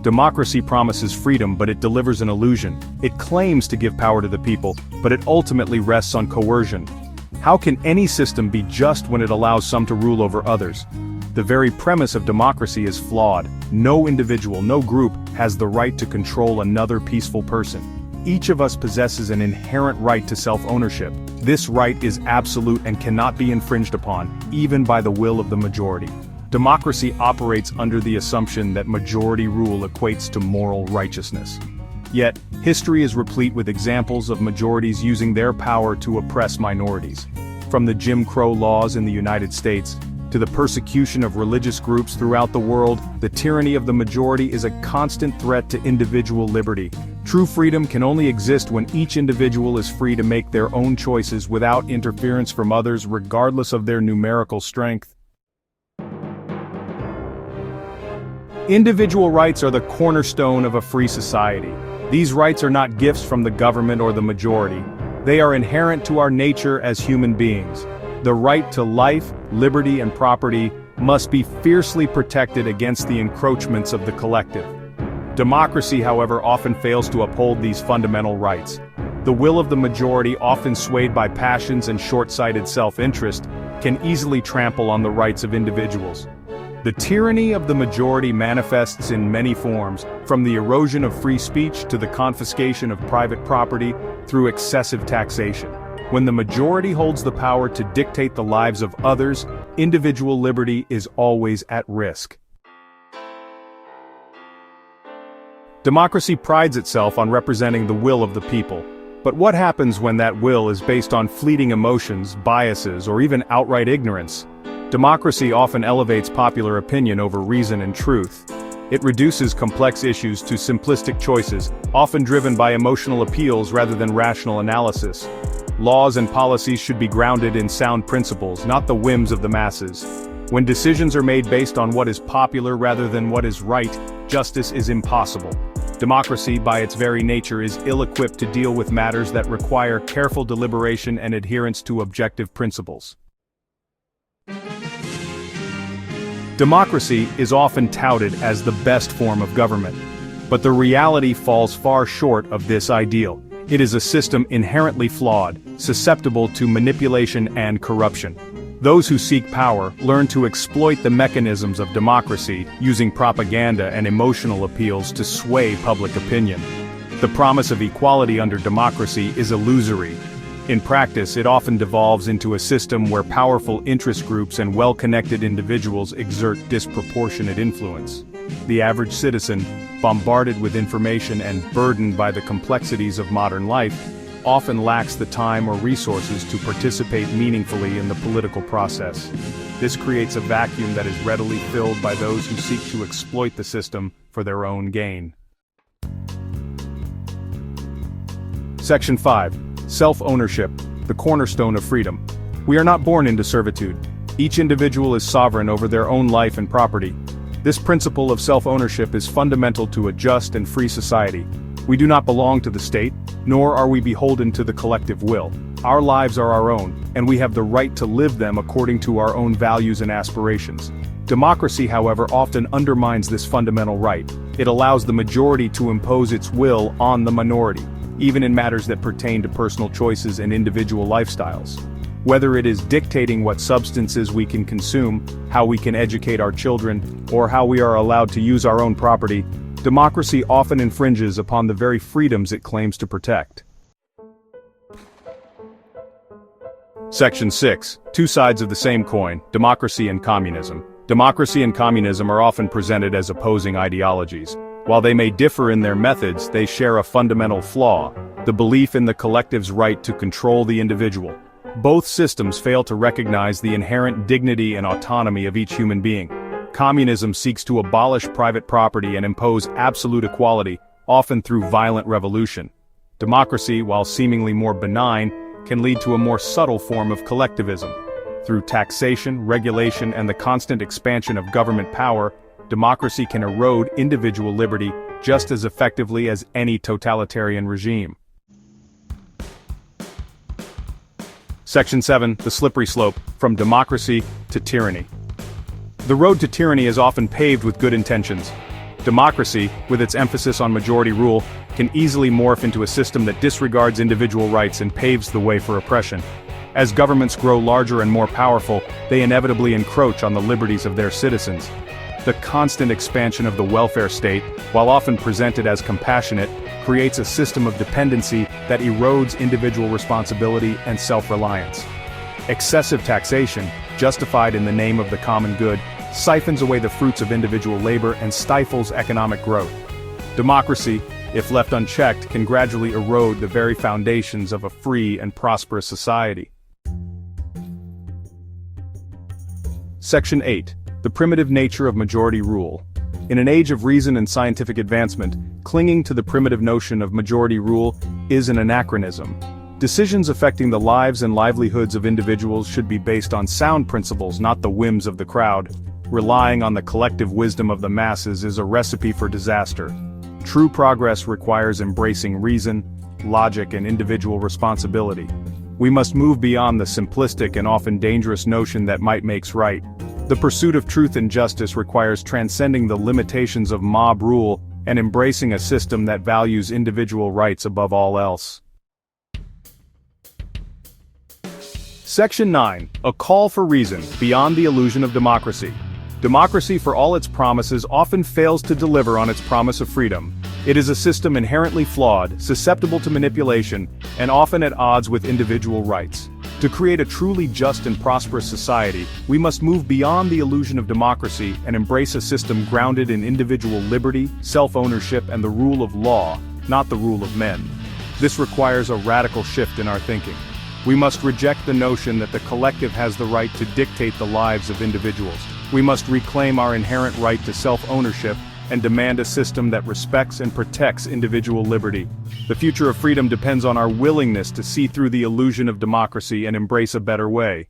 Democracy promises freedom, but it delivers an illusion. It claims to give power to the people, but it ultimately rests on coercion. How can any system be just when it allows some to rule over others? The very premise of democracy is flawed. No individual, no group, has the right to control another peaceful person. Each of us possesses an inherent right to self-ownership. This right is absolute and cannot be infringed upon, even by the will of the majority. Democracy operates under the assumption that majority rule equates to moral righteousness. Yet, history is replete with examples of majorities using their power to oppress minorities. From the Jim Crow laws in the United States, to the persecution of religious groups throughout the world, the tyranny of the majority is a constant threat to individual liberty. True freedom can only exist when each individual is free to make their own choices without interference from others, regardless of their numerical strength. Individual rights are the cornerstone of a free society. These rights are not gifts from the government or the majority. They are inherent to our nature as human beings. The right to life, liberty, and property must be fiercely protected against the encroachments of the collective. Democracy, however, often fails to uphold these fundamental rights. The will of the majority, often swayed by passions and short-sighted self-interest, can easily trample on the rights of individuals. The tyranny of the majority manifests in many forms, from the erosion of free speech to the confiscation of private property through excessive taxation. When the majority holds the power to dictate the lives of others, individual liberty is always at risk. Democracy prides itself on representing the will of the people. But what happens when that will is based on fleeting emotions, biases, or even outright ignorance? Democracy often elevates popular opinion over reason and truth. It reduces complex issues to simplistic choices, often driven by emotional appeals rather than rational analysis. Laws and policies should be grounded in sound principles, not the whims of the masses. When decisions are made based on what is popular rather than what is right, justice is impossible. Democracy, by its very nature, is ill-equipped to deal with matters that require careful deliberation and adherence to objective principles. Democracy is often touted as the best form of government, but the reality falls far short of this ideal. It is a system inherently flawed, susceptible to manipulation and corruption. Those who seek power learn to exploit the mechanisms of democracy, using propaganda and emotional appeals to sway public opinion. The promise of equality under democracy is illusory. In practice, it often devolves into a system where powerful interest groups and well-connected individuals exert disproportionate influence. The average citizen, bombarded with information and burdened by the complexities of modern life, often lacks the time or resources to participate meaningfully in the political process. This creates a vacuum that is readily filled by those who seek to exploit the system for their own gain. Section 5. Self-ownership, the cornerstone of freedom. We are not born into servitude. Each individual is sovereign over their own life and property. This principle of self-ownership is fundamental to a just and free society. We do not belong to the state, nor are we beholden to the collective will. Our lives are our own, and we have the right to live them according to our own values and aspirations. Democracy, however, often undermines this fundamental right. It allows the majority to impose its will on the minority, even in matters that pertain to personal choices and individual lifestyles. Whether it is dictating what substances we can consume, how we can educate our children, or how we are allowed to use our own property, democracy often infringes upon the very freedoms it claims to protect. Section 6. Two sides of the same coin, democracy and communism. Democracy and communism are often presented as opposing ideologies. While they may differ in their methods, they share a fundamental flaw: the belief in the collective's right to control the individual. Both systems fail to recognize the inherent dignity and autonomy of each human being. Communism seeks to abolish private property and impose absolute equality, often through violent revolution. Democracy, while seemingly more benign, can lead to a more subtle form of collectivism. Through taxation, regulation, and the constant expansion of government power, democracy can erode individual liberty just as effectively as any totalitarian regime. Section 7. The slippery slope, from democracy to tyranny. The road to tyranny is often paved with good intentions. Democracy, with its emphasis on majority rule, can easily morph into a system that disregards individual rights and paves the way for oppression. As governments grow larger and more powerful, they inevitably encroach on the liberties of their citizens. The constant expansion of the welfare state, while often presented as compassionate, creates a system of dependency that erodes individual responsibility and self-reliance. Excessive taxation, justified in the name of the common good, siphons away the fruits of individual labor and stifles economic growth. Democracy, if left unchecked, can gradually erode the very foundations of a free and prosperous society. Section 8. The primitive nature of majority rule. In an age of reason and scientific advancement, clinging to the primitive notion of majority rule is an anachronism. Decisions affecting the lives and livelihoods of individuals should be based on sound principles, not the whims of the crowd. Relying on the collective wisdom of the masses is a recipe for disaster. True progress requires embracing reason, logic, and individual responsibility. We must move beyond the simplistic and often dangerous notion that might makes right. The pursuit of truth and justice requires transcending the limitations of mob rule and embracing a system that values individual rights above all else. Section 9. A call for reason, beyond the illusion of democracy. Democracy, for all its promises, often fails to deliver on its promise of freedom. It is a system inherently flawed, susceptible to manipulation, and often at odds with individual rights. To create a truly just and prosperous society, we must move beyond the illusion of democracy and embrace a system grounded in individual liberty, self-ownership, and the rule of law, not the rule of men. This requires a radical shift in our thinking. We must reject the notion that the collective has the right to dictate the lives of individuals. We must reclaim our inherent right to self-ownership and demand a system that respects and protects individual liberty. The future of freedom depends on our willingness to see through the illusion of democracy and embrace a better way.